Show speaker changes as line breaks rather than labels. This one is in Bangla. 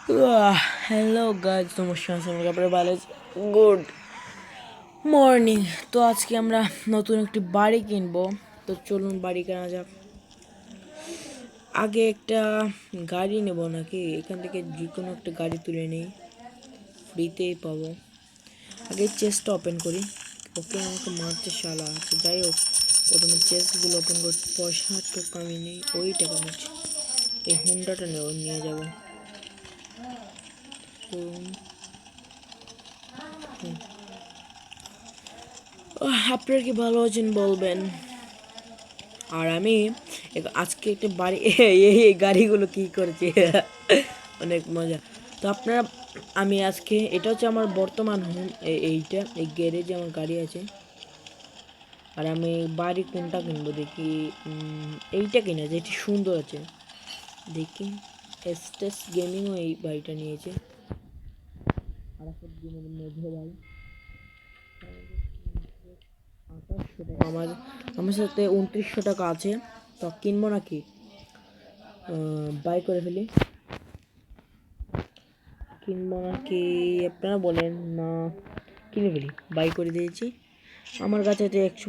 হ্যালো গাইজ, নমস্কার। আমার কাপড়ে ভালো গুড মর্নিং। তো আজকে আমরা নতুন একটি বাড়ি কিনবো। তো চলুন বাড়ি কেনা যাক। আগে একটা গাড়ি নেব নাকি, এখান থেকে যে কোনো একটা গাড়ি তুলে নিই, ফ্রিতেই পাবো। আগে চেস্টটা ওপেন করি। ওকে আমাকে মারতে শালা আছে। যাই হোক, প্রথমে চেস্টগুলো ওপেন করতে পয়সা তো কামি নেই, ওই টাকা নিচ্ছি। এই হুন্ডাটা নিয়ে যাবো। আপনারা কি ভালো আছেন বলবেন। আর আমি আজকে একটা বাড়ি এই গাড়িগুলো কি করেছে অনেক মজা। তো আপনারা, আমি আজকে এটা হচ্ছে আমার বর্তমান হোম। এইটা এই গ্যারেজে আমার গাড়ি আছে। আর আমি বাড়ি কোনটা কিনবো দেখি। এইটা কিনা যে এটি সুন্দর আছে দেখি। এসটেস গেমিংও এই বাড়িটা নিয়েছে। দিনের মধ্যে ভাই 2800 টাকা। আমার সাথে 2900 টাকা আছে। তো কিনবো নাকি বাই করে ফেলি, কিনবো নাকি আপনারা বলেন। না, কিনে ফেলি, বাই করে দিয়েছি। আমার কাছে 100